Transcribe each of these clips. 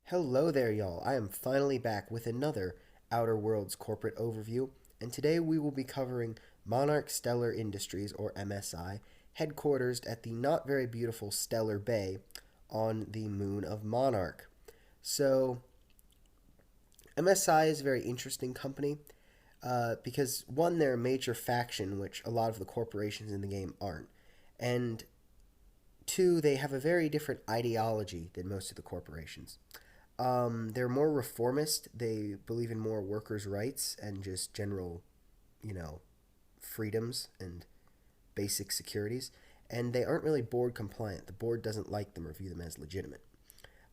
Hello there, y'all. I am finally back with another Outer Worlds corporate overview, and today we will be covering Monarch Stellar Industries, or MSI, headquartered at the not very beautiful Stellar Bay on the moon of Monarch. So, MSI is a very interesting company because, one, they're a major faction, which a lot of the corporations in the game aren't, and two, they have a very different ideology than most of the corporations. They're more reformist. They believe in more workers' rights and just general, you know, freedoms and basic securities. And they aren't really board compliant. The board doesn't like them or view them as legitimate.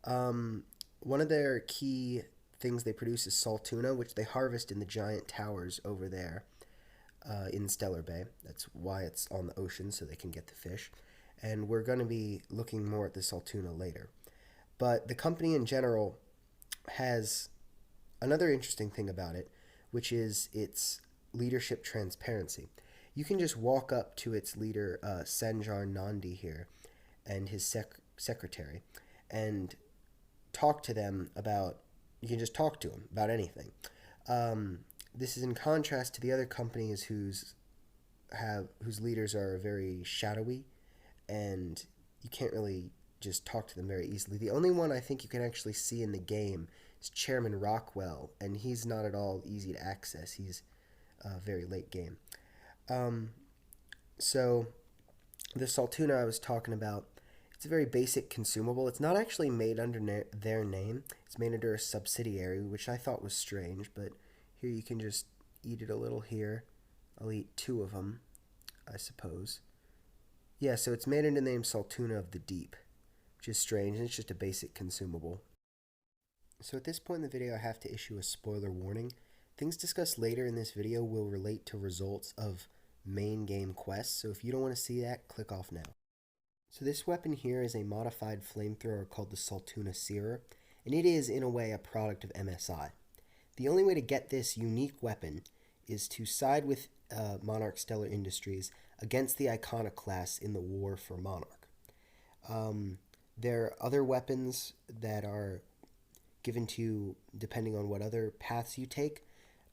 One of their key things they produce is salt tuna, which they harvest in the giant towers over there in Stellar Bay. That's why it's on the ocean, so they can get the fish. And we're going to be looking more at the salt tuna later. But the company in general has another interesting thing about it, which is its leadership transparency. You can just walk up to its leader, Sanjar Nandi here, and his secretary, and talk to them about, you can just talk to them about anything. This is in contrast to the other companies whose leaders are very shadowy, and you can't really just talk to them very easily. The only one I think you can actually see in the game is Chairman Rockwell, and he's not at all easy to access. He's very late game. So the Saltuna I was talking about, it's a very basic consumable. It's not actually made under their name. It's made under a subsidiary, which I thought was strange, but here you can just eat it a little here. I'll eat two of them, I suppose. Yeah, so it's made under the name Saltuna of the Deep, which is strange, and it's just a basic consumable. So at this point in the video, I have to issue a spoiler warning. Things discussed later in this video will relate to results of main game quests, so if you don't want to see that, click off now. So this weapon here is a modified flamethrower called the Saltuna Searer, and it is, in a way, a product of MSI. The only way to get this unique weapon is to side with Monarch Stellar Industries against the Iconoclasts in the war for Monarch. There are other weapons that are given to you depending on what other paths you take.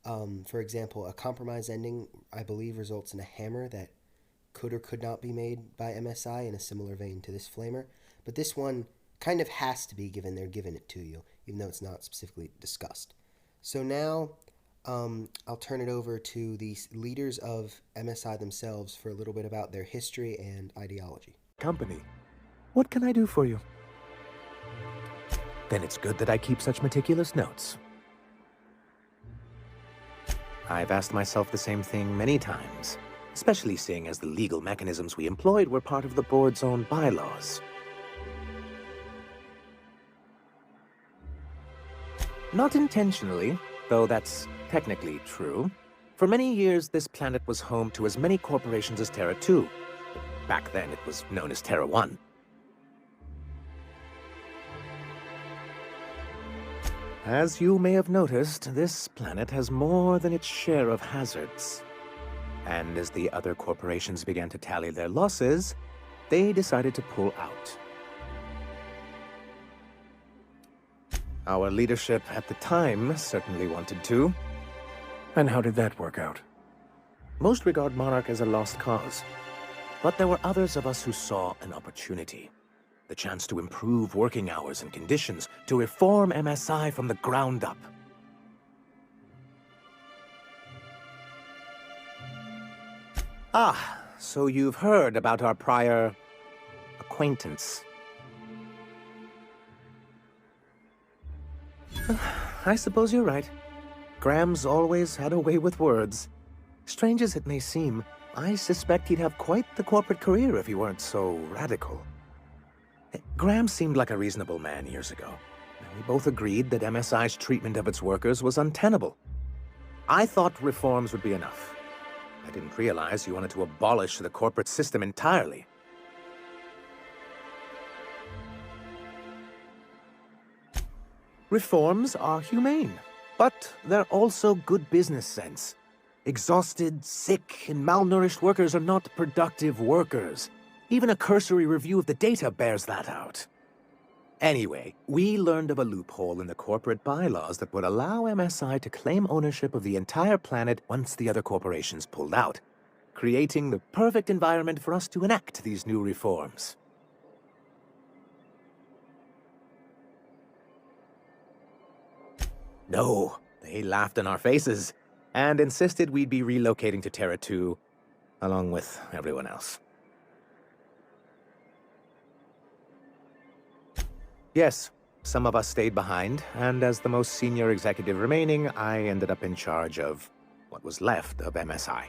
For example, a compromise ending, I believe, results in a hammer that could or could not be made by MSI in a similar vein to this flamer. But this one kind of has to be given. They're giving it to you, even though it's not specifically discussed. So now I'll turn it over to the leaders of MSI themselves for a little bit about their history and ideology. Company. What can I do for you? Then it's good that I keep such meticulous notes. I've asked myself the same thing many times, especially seeing as the legal mechanisms we employed were part of the board's own bylaws. Not intentionally, though that's technically true. For many years, this planet was home to as many corporations as Terra 2. Back then, it was known as Terra 1. As you may have noticed, this planet has more than its share of hazards. And as the other corporations began to tally their losses, they decided to pull out. Our leadership at the time certainly wanted to. And how did that work out? Most regard Monarch as a lost cause. But there were others of us who saw an opportunity. The chance to improve working hours and conditions, to reform MSI from the ground up. Ah, so you've heard about our prior acquaintance. I suppose you're right. Graham's always had a way with words. Strange as it may seem, I suspect he'd have quite the corporate career if he weren't so radical. Graham seemed like a reasonable man years ago. We both agreed that MSI's treatment of its workers was untenable. I thought reforms would be enough. I didn't realize you wanted to abolish the corporate system entirely. Reforms are humane, but they're also good business sense. Exhausted, sick, and malnourished workers are not productive workers. Even a cursory review of the data bears that out. Anyway, we learned of a loophole in the corporate bylaws that would allow MSI to claim ownership of the entire planet once the other corporations pulled out, creating the perfect environment for us to enact these new reforms. No, they laughed in our faces and insisted we'd be relocating to Terra 2, along with everyone else. Yes, some of us stayed behind, and as the most senior executive remaining, I ended up in charge of what was left of MSI.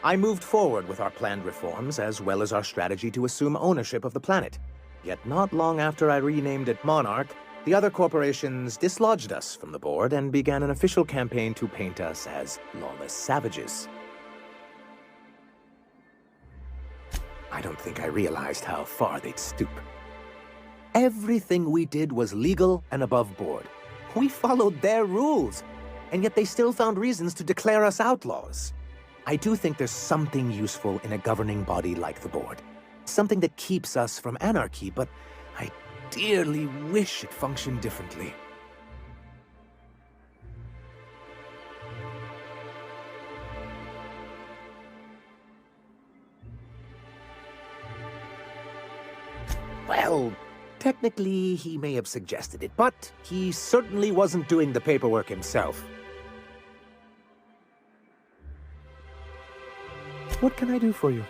I moved forward with our planned reforms, as well as our strategy to assume ownership of the planet. Yet not long after I renamed it Monarch, the other corporations dislodged us from the board and began an official campaign to paint us as lawless savages. I don't think I realized how far they'd stoop. Everything we did was legal and above board. We followed their rules, and yet they still found reasons to declare us outlaws. I do think there's something useful in a governing body like the board. Something that keeps us from anarchy, but I dearly wish it functioned differently. Well, technically, he may have suggested it, but he certainly wasn't doing the paperwork himself. What can I do for you?